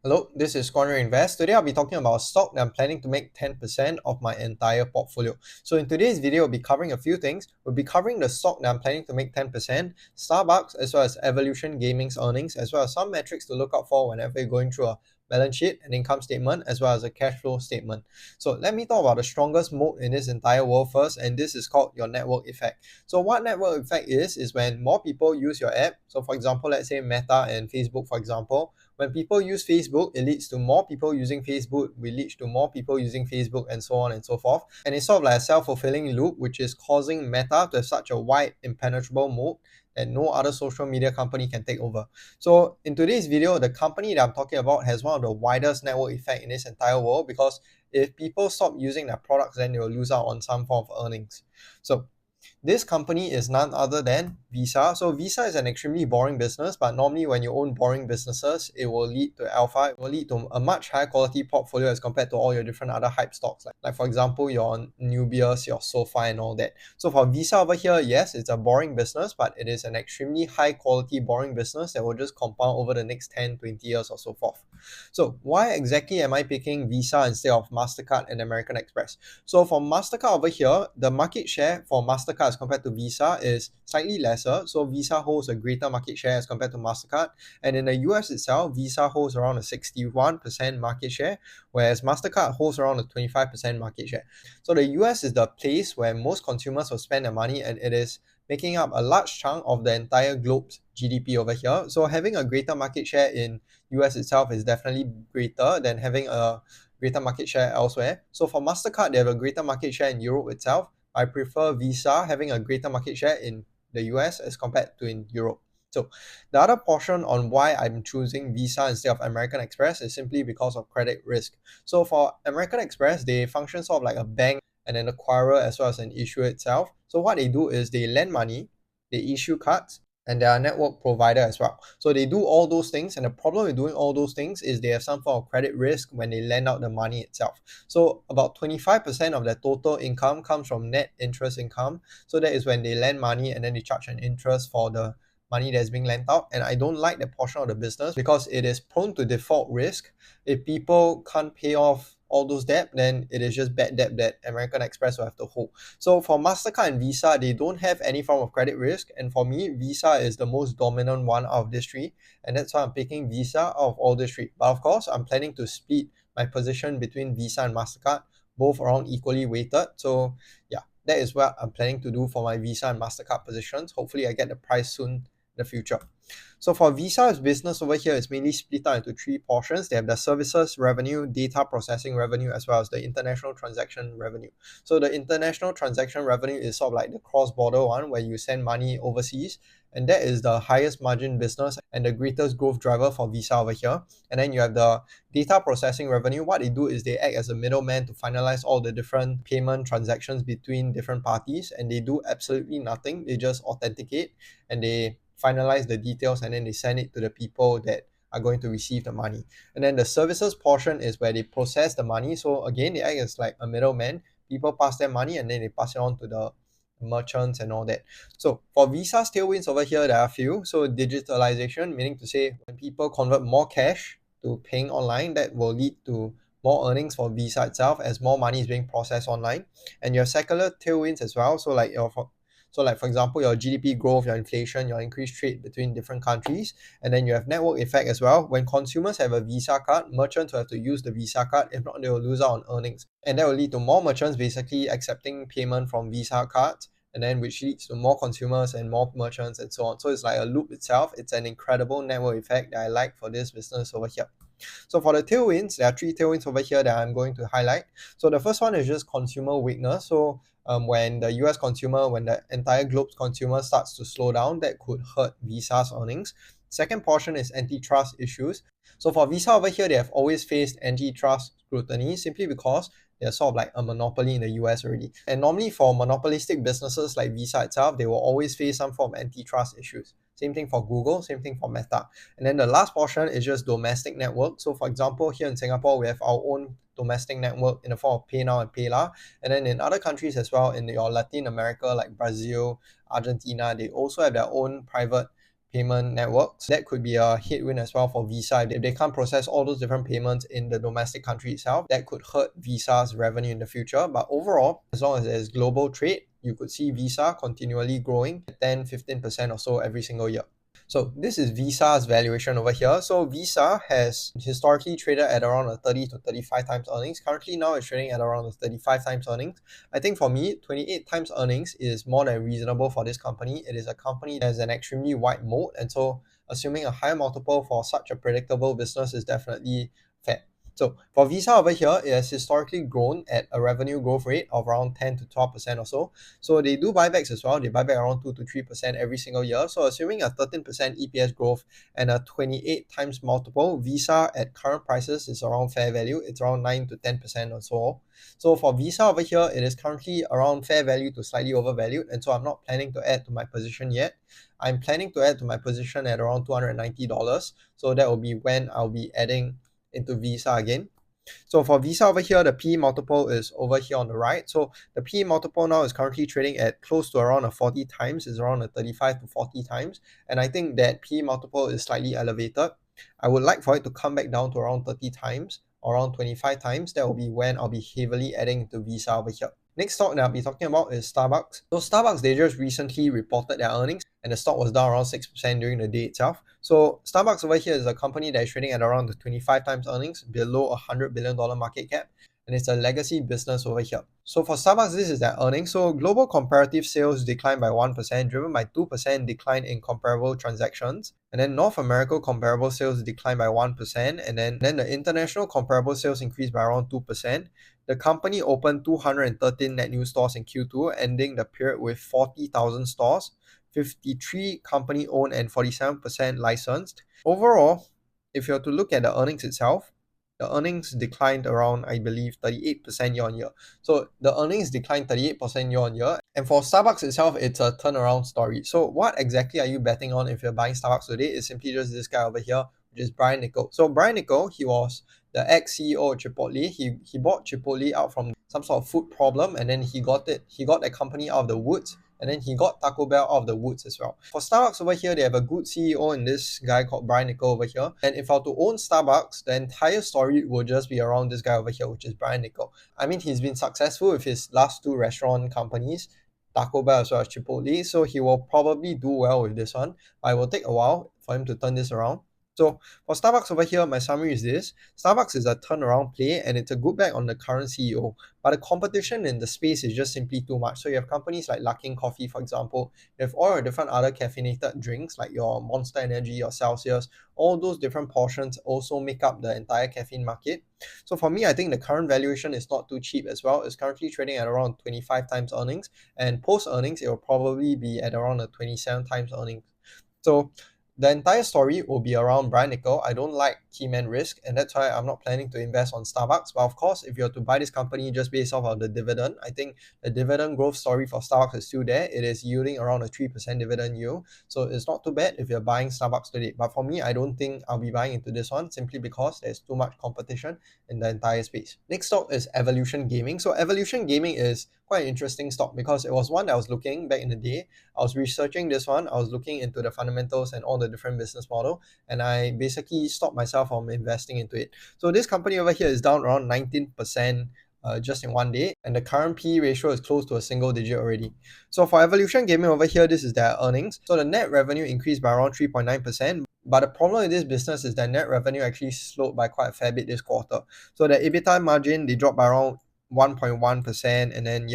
Hello, this is Corner Invest. Today I'll be talking about a stock that I'm planning to make 10% of my entire portfolio. So in today's video, we'll be covering a few things. We'll be covering the stock that I'm planning to make 10%, StarBucks, as well as Evolution Gaming's earnings, as well as some metrics to look out for whenever you're going through a balance sheet, an income statement, as well as a cash flow statement. So let me talk about the strongest moat in this entire world first, and this is called your network effect. So what network effect is when more people use your app. So for example, let's say Meta and Facebook, for example, when people use Facebook, it leads to more people using Facebook, will lead to more people using Facebook, and so on and so forth. And it's sort of like a self-fulfilling loop, which is causing Meta to have such a wide, impenetrable moat that no other social media company can take over. So in today's video, the company that I'm talking about has one of the widest network effect in this entire world, because if people stop using their products, then they will lose out on some form of earnings. So this company is none other than Visa. So Visa is an extremely boring business, but normally when you own boring businesses, it will lead to alpha. It will lead to a much higher quality portfolio as compared to all your different other hype stocks. Like for example, your Nubius, your SoFi and all that. So for Visa over here, yes, it's a boring business, but it is an extremely high quality boring business that will just compound over the next 10, 20 years or so forth. So why exactly am I picking Visa instead of MasterCard and American Express? So for MasterCard over here, the market share for MasterCard as compared to Visa is slightly lesser. So Visa holds a greater market share as compared to MasterCard. And in the US itself, Visa holds around a 61% market share, whereas MasterCard holds around a 25% market share. So the US is the place where most consumers will spend their money, and it is making up a large chunk of the entire globe's GDP over here. So having a greater market share in US itself is definitely greater than having a greater market share elsewhere. So for MasterCard, they have a greater market share in Europe itself. I prefer Visa having a greater market share in the US as compared to in Europe. So the other portion on why I'm choosing Visa instead of American Express is simply because of credit risk. So for American Express, they function sort of like a bank and an acquirer as well as an issuer itself. So what they do is they lend money, they issue cards, and they are a network provider as well. So they do all those things, and the problem with doing all those things is they have some form of credit risk when they lend out the money itself. So about 25% of their total income comes from net interest income. So that is when they lend money and then they charge an interest for the money that's being lent out. And I don't like that portion of the business because it is prone to default risk. If people can't pay off all those debt, then it is just bad debt that American Express will have to hold. So for MasterCard and Visa, they don't have any form of credit risk. And for me, Visa is the most dominant one out of these three. And that's why I'm picking Visa out of all these three. But of course, I'm planning to split my position between Visa and MasterCard, both around equally weighted. So yeah, that is what I'm planning to do for my Visa and MasterCard positions. Hopefully I get the price soon in the future. So for Visa's business over here, it's mainly split out into three portions. They have the services revenue, data processing revenue, as well as the international transaction revenue. So the international transaction revenue is sort of like the cross-border one where you send money overseas, and that is the highest margin business and the greatest growth driver for Visa over here. And then you have the data processing revenue. What they do is they act as a middleman to finalize all the different payment transactions between different parties, and they do absolutely nothing. They just authenticate and they finalize the details, and then they send it to the people that are going to receive the money. And then the services portion is where they process the money. So again, they act as like a middleman. People pass their money and then they pass it on to the merchants and all that. So for Visa's tailwinds over here, there are a few. So digitalization, meaning to say when people convert more cash to paying online, that will lead to more earnings for Visa itself as more money is being processed online. And your secular tailwinds as well. So like for example, your GDP growth, your inflation, your increased trade between different countries, and then you have network effect as well. When consumers have a Visa card, merchants will have to use the Visa card. If not, they will lose out on earnings, and that will lead to more merchants basically accepting payment from Visa cards, and then which leads to more consumers and more merchants and so on. So it's like a loop itself. It's an incredible network effect that I like for this business over here. So for the tailwinds, there are three tailwinds over here that I'm going to highlight. So the first one is just consumer weakness. So when the US consumer, when the entire globe's consumer starts to slow down, that could hurt Visa's earnings. Second portion is antitrust issues. So for Visa over here, they have always faced antitrust scrutiny simply because they're sort of like a monopoly in the US already. And normally for monopolistic businesses like Visa itself, they will always face some form of antitrust issues. Same thing for Google, same thing for Meta. And then the last portion is just domestic network. So for example, here in Singapore, we have our own domestic network in the form of PayNow and PayLah. And then in other countries as well, in your Latin America, like Brazil, Argentina, they also have their own private payment networks. That could be a headwind as well for Visa. If they can't process all those different payments in the domestic country itself, that could hurt Visa's revenue in the future. But overall, as long as there's global trade, you could see Visa continually growing 10-15% or so every single year. So this is Visa's valuation over here. So Visa has historically traded at around a 30 to 35 times earnings. Currently now it's trading at around a 35 times earnings. I think for me, 28 times earnings is more than reasonable for this company. It is a company that has an extremely wide moat, and so assuming a higher multiple for such a predictable business is definitely fair. So for Visa over here, it has historically grown at a revenue growth rate of around 10 to 12% or so. So they do buybacks as well. They buy back around 2 to 3% every single year. So assuming a 13% EPS growth and a 28 times multiple, Visa at current prices is around fair value. It's around 9 to 10% or so. So for Visa over here, it is currently around fair value to slightly overvalued. And so I'm not planning to add to my position yet. I'm planning to add to my position at around $290. So that will be when I'll be adding into Visa again. So for Visa over here, the PE multiple is over here on the right. So the PE multiple now is currently trading at close to around a 40 times, is around a 35 to 40 times. And I think that PE multiple is slightly elevated. I would like for it to come back down to around 30 times, or around 25 times. That will be when I'll be heavily adding to Visa over here. Next stock that I'll be talking about is Starbucks. So Starbucks, they just recently reported their earnings and the stock was down around 6% during the day itself. So Starbucks over here is a company that is trading at around the 25 times earnings, below $100 billion market cap, and it's a legacy business over here. So for Starbucks, this is their earnings. So global comparative sales declined by 1%, driven by 2% decline in comparable transactions. And then North America comparable sales declined by 1%, and then the international comparable sales increased by around 2%. The company opened 213 net new stores in Q2, ending the period with 40,000 stores, 53 company owned and 47% licensed. Overall, if you were to look at the earnings itself, the earnings declined around, I believe, 38% year on year. So the earnings declined 38% year on year. And for Starbucks itself, it's a turnaround story. So what exactly are you betting on if you're buying Starbucks today? It's simply just this guy over here, which is Brian Niccol. So Brian Niccol, he was the ex-CEO of Chipotle. He bought Chipotle out from some sort of food problem, and then he got that company out of the woods, and then he got Taco Bell out of the woods as well. For Starbucks over here, they have a good CEO in this guy called Brian Niccol over here. And if I were to own Starbucks, the entire story will just be around this guy over here, which is Brian Niccol. I mean, he's been successful with his last two restaurant companies, Taco Bell as well as Chipotle, so he will probably do well with this one. But it will take a while for him to turn this around. So for Starbucks over here, my summary is this. Starbucks is a turnaround play and it's a good bet on the current CEO. But the competition in the space is just simply too much. So you have companies like Luckin Coffee, for example. You have all your different other caffeinated drinks like your Monster Energy, your Celsius. All those different portions also make up the entire caffeine market. So for me, I think the current valuation is not too cheap as well. It's currently trading at around 25 times earnings. And post earnings, it will probably be at around a 27 times earnings. So the entire story will be around Brian Niccol. I don't like key man risk, and that's why I'm not planning to invest on Starbucks. But of course, if you're to buy this company just based off of the dividend, I think the dividend growth story for Starbucks is still there. It is yielding around a 3% dividend yield. So it's not too bad if you're buying Starbucks today. But for me, I don't think I'll be buying into this one simply because there's too much competition in the entire space. Next stock is Evolution Gaming. So Evolution Gaming is quite an interesting stock because it was one that I was looking back in the day. I was researching this one. I was looking into the fundamentals and all the different business model, and I basically stopped myself from investing into it. So this company over here is down around 19% just in one day, and the current PE ratio is close to a single digit already. So for Evolution Gaming over here, this is their earnings. So the net revenue increased by around 3.9%. But the problem with this business is that net revenue actually slowed by quite a fair bit this quarter. So the EBITDA margin, they dropped by around 1.1%, and then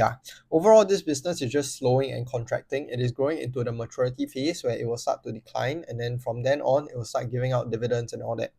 overall this business is just slowing and contracting. It is growing into the maturity phase where it will start to decline, and then from then on it will start giving out dividends and all that.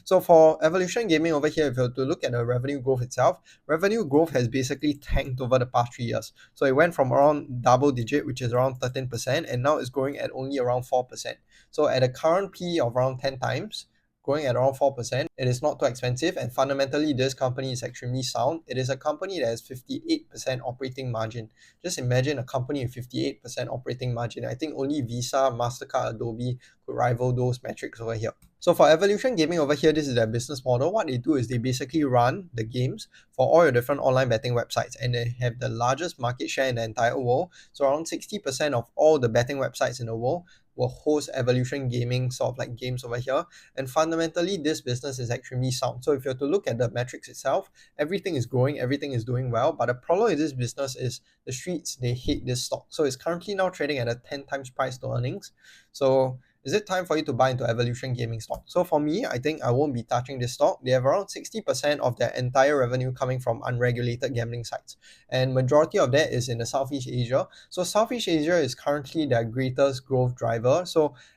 So for Evolution Gaming over here, if you were to look at the revenue growth itself, revenue growth has basically tanked over the past 3 years. So it went from around double digit, which is around 13%, and now it's growing at only around 4%. So at a current PE of around 10 times, growing at around 4%, it is not too expensive, and fundamentally this company is extremely sound. It is a company that has 58% operating margin. Just imagine a company with 58% operating margin. I think only Visa, MasterCard, Adobe could rival those metrics over here. So for Evolution Gaming over here, this is their business model. What they do is they basically run the games for all your different online betting websites, and they have the largest market share in the entire world. So around 60% of all the betting websites in the world will host Evolution Gaming sort of like games over here. And fundamentally, this business is extremely sound. So if you're to look at the metrics itself, everything is growing, everything is doing well. But the problem with this business is the streets, they hate this stock. So it's currently now trading at a 10 times price to earnings. So is it time for you to buy into Evolution Gaming stock? So for me, I think I won't be touching this stock. They have around 60% of their entire revenue coming from unregulated gambling sites. And majority of that is in the Southeast Asia. So Southeast Asia is currently their greatest growth driver.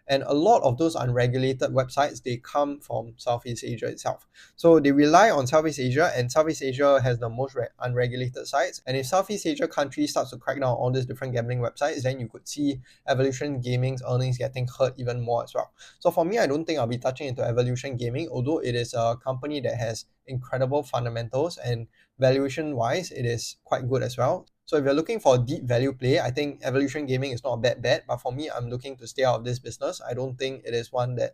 And a lot of those unregulated websites, they come from Southeast Asia itself. So they rely on Southeast Asia, and Southeast Asia has the most unregulated sites. And if Southeast Asia countries starts to crack down on all these different gambling websites, then you could see Evolution Gaming's earnings getting hurt even more as well. So for me, I don't think I'll be touching into Evolution Gaming, although it is a company that has incredible fundamentals and valuation wise, it is quite good as well. So if you're looking for a deep value play, I think Evolution Gaming is not a bad bet. But for me, I'm looking to stay out of this business. I don't think it is one that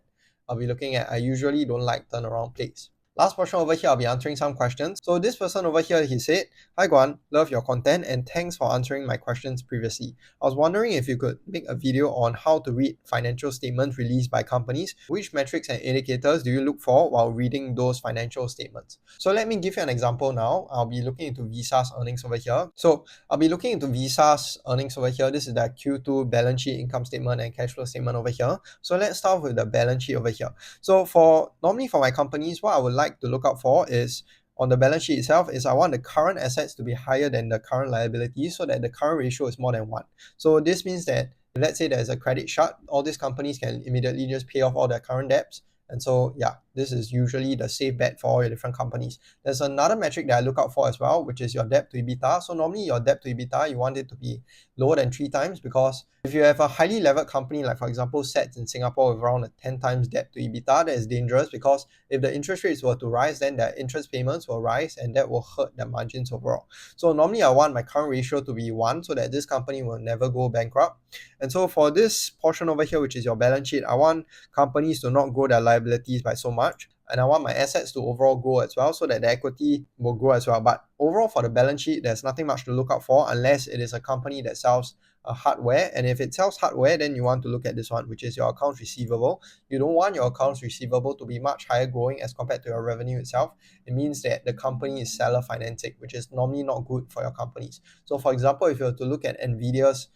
I'll be looking at. I usually don't like turnaround plays. Last portion over here, I'll be answering some questions. So this person over here, he said, "Hi Guan, love your content and thanks for answering my questions previously. I was wondering if you could make a video on how to read financial statements released by companies. Which metrics and indicators do you look for while reading those financial statements?" So let me give you an example now. I'll be looking into Visa's earnings over here. So I'll be looking into Visa's earnings over here. This is the Q2 balance sheet, income statement, and cash flow statement over here. So let's start with the balance sheet over here. So normally for my companies, what I would like to look out for is on the balance sheet itself is I want the current assets to be higher than the current liabilities so that the current ratio is more than 1. So this means that let's say there's a credit shut, all these companies can immediately just pay off all their current debts. And so yeah, this is usually the safe bet for all your different companies. There's another metric that I look out for as well, which is your debt to EBITDA. So normally your debt to EBITDA, you want it to be lower than 3 times, because if you have a highly levered company, like for example SETS in Singapore with around a 10 times debt to EBITDA, that is dangerous, because if the interest rates were to rise, then their interest payments will rise and that will hurt their margins overall. So normally I want my current ratio to be 1 so that this company will never go bankrupt. And so for this portion over here, which is your balance sheet, I want companies to not grow their liabilities by so much. And I want my assets to overall grow as well so that the equity will grow as well. But overall for the balance sheet, there's nothing much to look out for unless it is a company that sells hardware. And if it sells hardware, then you want to look at this one, which is your accounts receivable. You don't want your accounts receivable to be much higher growing as compared to your revenue itself. It means that the company is seller financing, which is normally not good for your companies. So for example, if you were to look at Nvidia's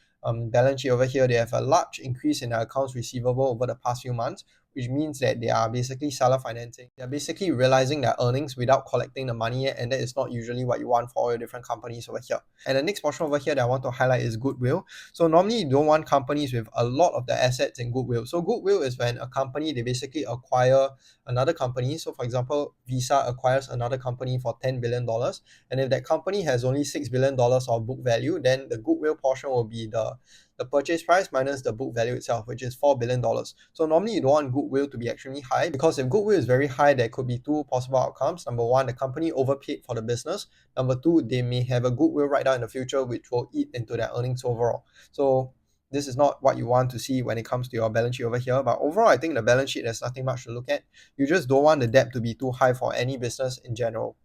balance sheet over here, they have a large increase in their accounts receivable over the past few months, which means that they are basically seller financing. They're basically realizing their earnings without collecting the money yet, and that is not usually what you want for all your different companies over here. And the next portion over here that I want to highlight is goodwill. So normally you don't want companies with a lot of the assets in goodwill. So goodwill is when a company, they basically acquire another company. So for example, Visa acquires another company for $10 billion. And if that company has only $6 billion of book value, then the goodwill portion will be the purchase price minus the book value itself, which is $4 billion. So normally you don't want goodwill to be extremely high, because if goodwill is very high, there could be two possible outcomes. Number one, the company overpaid for the business. Number two, they may have a goodwill write-down in the future, which will eat into their earnings overall. So this is not what you want to see when it comes to your balance sheet over here. But overall, I think the balance sheet, there's nothing much to look at. You just don't want the debt to be too high for any business in general.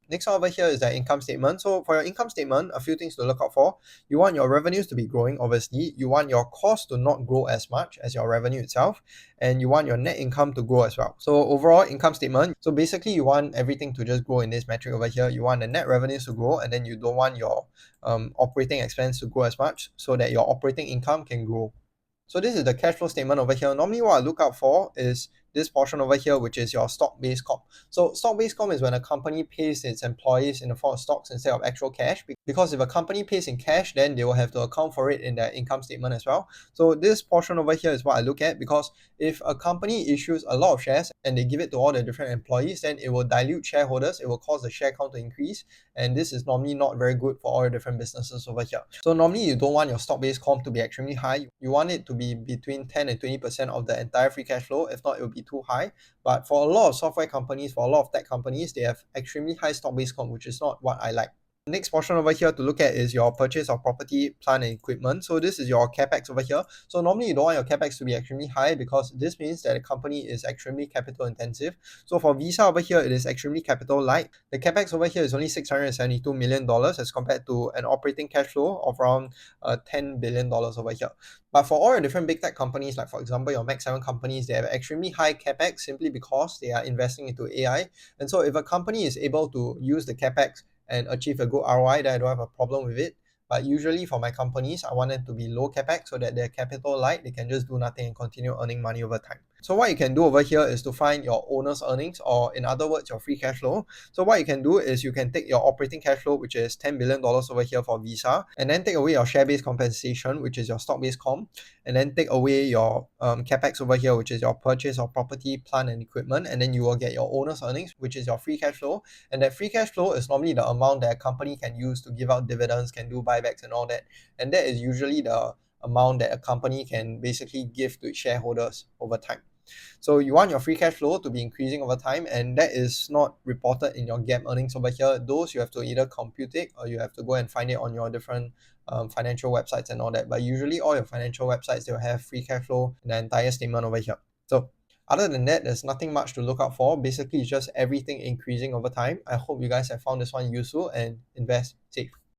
Next one over here is the income statement. So for your income statement, a few things to look out for. You want your revenues to be growing, obviously. You want your costs to not grow as much as your revenue itself. And you want your net income to grow as well. So overall income statement, so basically you want everything to just grow in this metric over here. You want the net revenues to grow, and then you don't want your operating expense to grow as much so that your operating income can grow. So this is the cash flow statement over here. Normally what I look out for is this portion over here, which is your stock-based comp. So stock-based comp is when a company pays its employees in the form of stocks instead of actual cash, because if a company pays in cash, then they will have to account for it in their income statement as well. So this portion over here is what I look at, because if a company issues a lot of shares and they give it to all the different employees, then it will dilute shareholders, it will cause the share count to increase, and this is normally not very good for all the different businesses over here. So normally you don't want your stock-based comp to be extremely high. You want it to be between 10 and 20% of the entire free cash flow. If not, it will be too high. But for a lot of software companies, for a lot of tech companies, they have extremely high stock-based comp, which is not what I like. Next portion over here to look at is your purchase of property, plant and equipment. So this is your capex over here. So normally you don't want your capex to be extremely high because this means that the company is extremely capital intensive. So for Visa over here, it is extremely capital light. The capex over here is only $672 million as compared to an operating cash flow of around $10 billion over here. But for all your different big tech companies, like for example your Mac 7 companies, they have extremely high capex simply because they are investing into AI. And so if a company is able to use the capex and achieve a good ROI, then I don't have a problem with it. But usually for my companies, I want them to be low capex so that they're capital light. They can just do nothing and continue earning money over time. So what you can do over here is to find your owner's earnings, or in other words, your free cash flow. So what you can do is you can take your operating cash flow, which is $10 billion over here for Visa, and then take away your share-based compensation, which is your stock-based comp, and then take away your capex over here, which is your purchase of property, plant and equipment, and then you will get your owner's earnings, which is your free cash flow. And that free cash flow is normally the amount that a company can use to give out dividends, can do buybacks and all that. And that is usually the amount that a company can basically give to its shareholders over time. So you want your free cash flow to be increasing over time, and that is not reported in your GAAP earnings over here. Those you have to either compute it or you have to go and find it on your different financial websites and all that. But usually all your financial websites, they'll have free cash flow in the entire statement over here. So other than that, there's nothing much to look out for. Basically, it's just everything increasing over time. I hope you guys have found this one useful and invest safe.